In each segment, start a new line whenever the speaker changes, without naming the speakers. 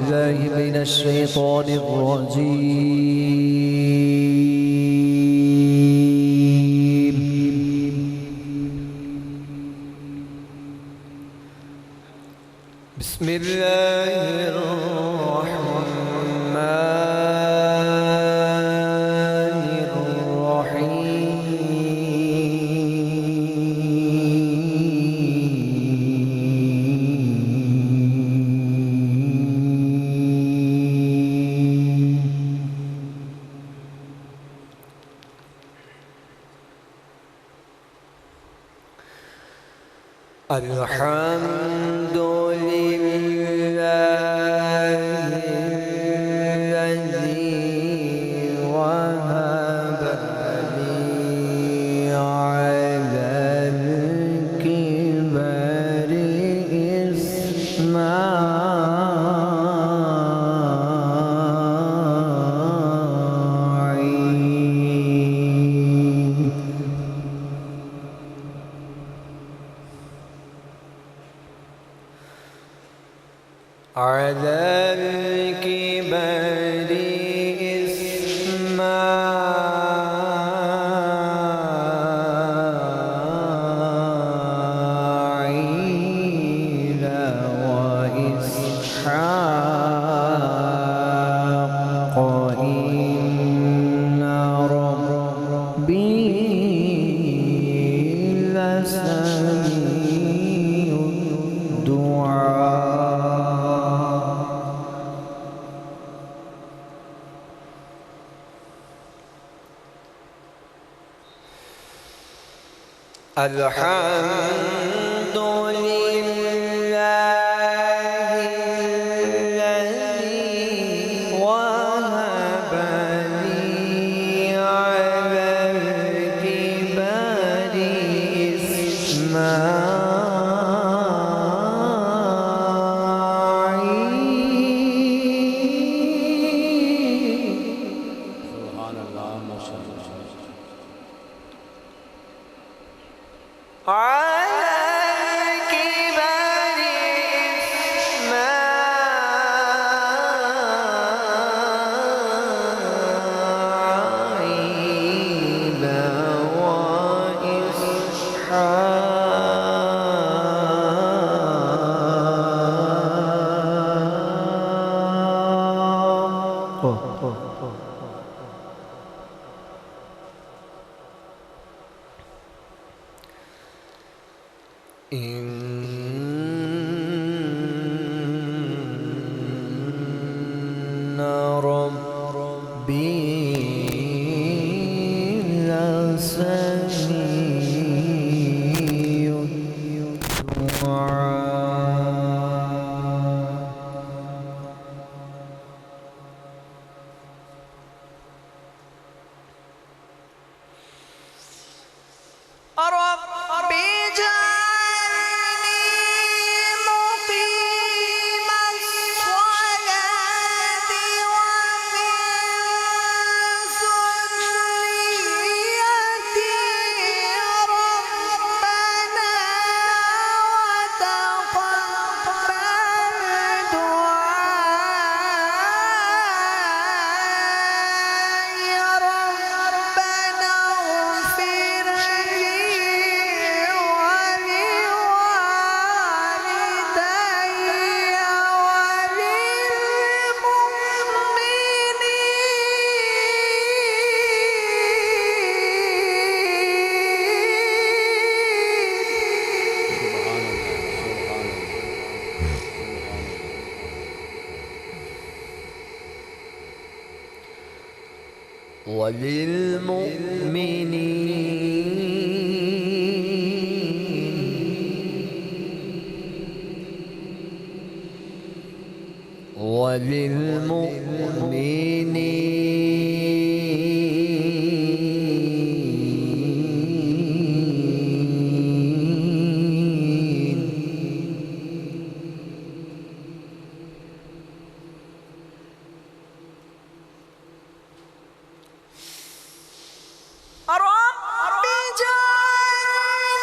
بالله من الشيطان الرجيم. بسم الله الرحمن الرحيم. الحمد لله الذي وهب لي على الكبر إسماعيل. على الكبر إسماعيل وإسحاق إن ربي لسميع الدعاء. الحمد لله الذي وهب لي على الكبر إسماعيل.
سبحان الله ما شاء الله.
على الكبر إسماعيل وإسحاق. إن ربي لسميع الدعاء. ربي اجعلني مقيم الصلاة ومن ذريتي ربنا وتقبل دعائي. ربنا اغفر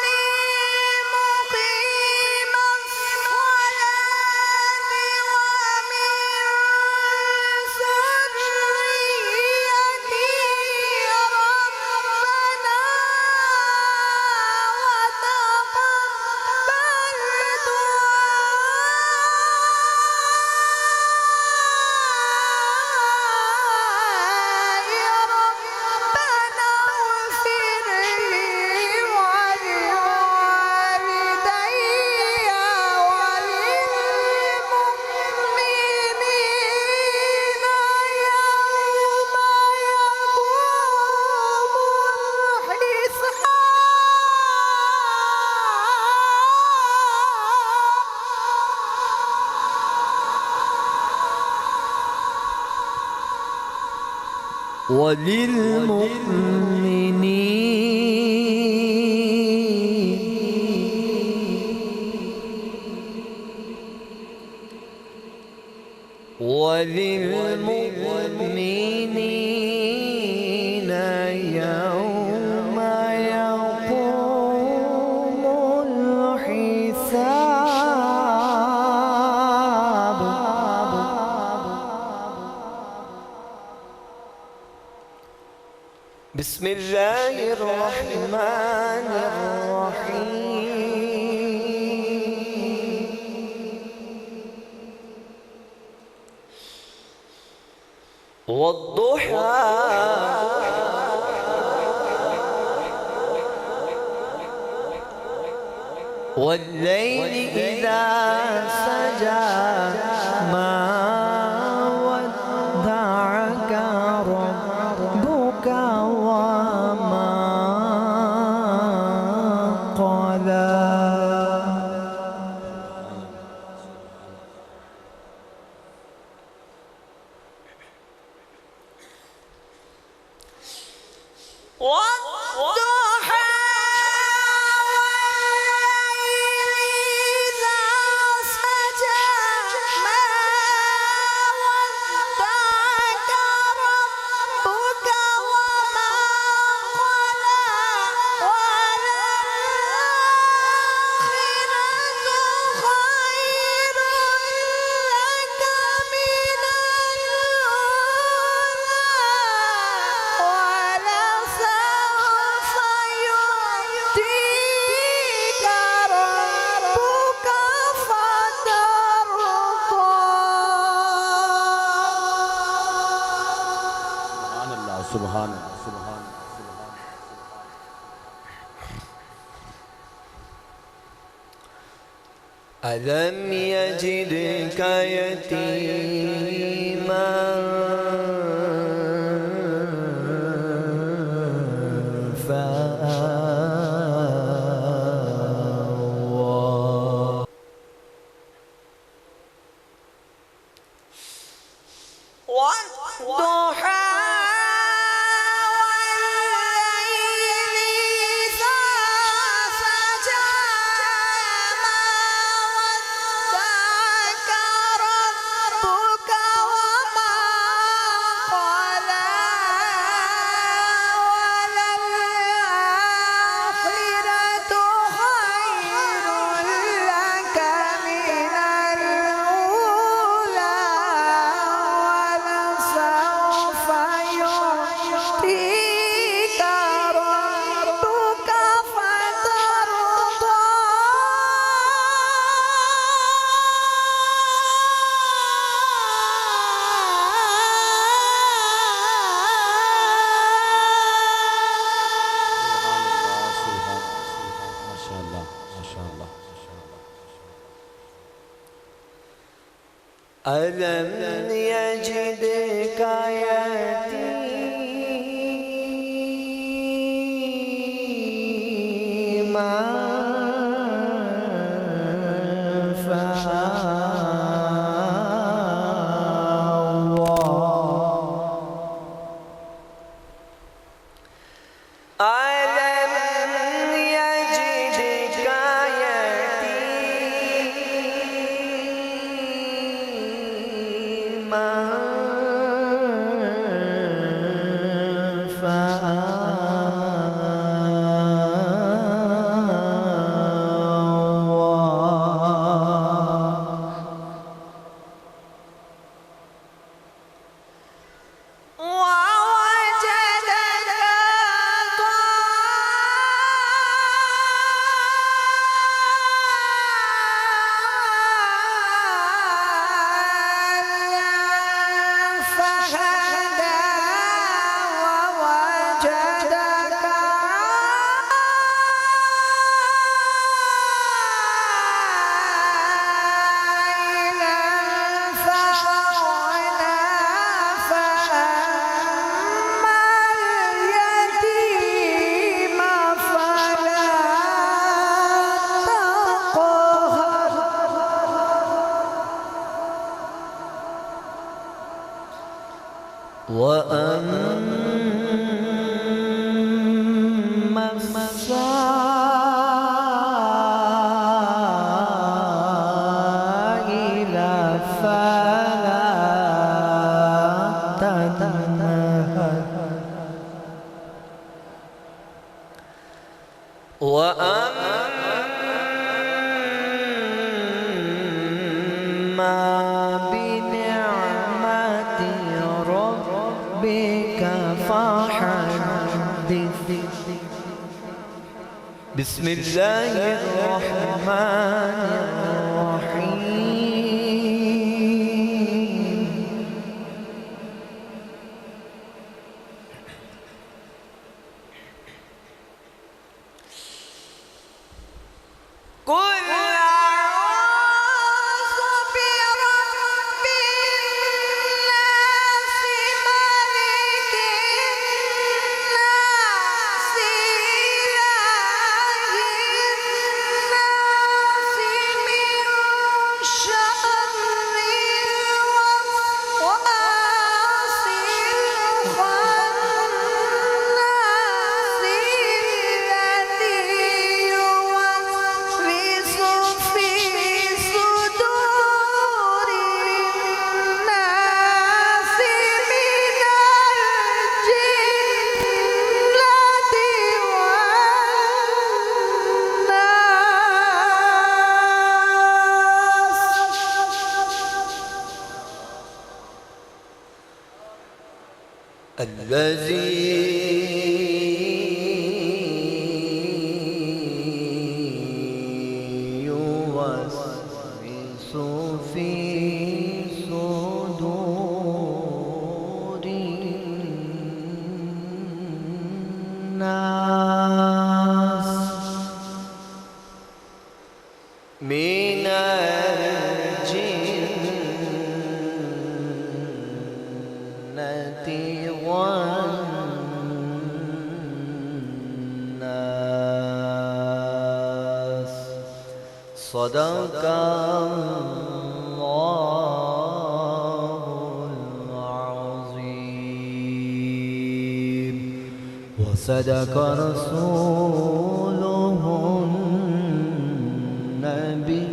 لي مقيم الصلاة ومن وللمؤمنين يوم يقوم الحساب. بسم الله الرحمن الرحيم. والضحى والليل إذا سجى ما ودعك ربك وما قلى. والضحى والليل إذا سجى ما ودعك ربك وما قلى. وللآخرة خير لك من الأولى ولسوف يعطيك ربك فترضى.
سبحان الله سبحان الله سبحان الله.
ألم يجدك يتيما فآوى. والضحى والليل إذا سجى ما ودعك ربك وما قلى. وللآخرة خير لك من الأولى ولسوف يعطيك ربك فترضى.
سبحان الله سبحان الله. ما شاء الله ما شاء الله ما شاء الله.
ألم يجدك يتيما فآوى. ألم يجدك يتيما فآوى. ووجدك ضالا وأما السائل فلا تنهر وأما بنعمة ربك فحدث بسم الله الرحمن الرحيم قل أعوذ برب الناس ملك الناس إله الناس من شر الوسواس الخناس الذي يوسوس في صدور الناس من الجنة الذي يوسوس في صدور الناس من الجنة والناس صدق الله العظيم وصدق رسوله النبي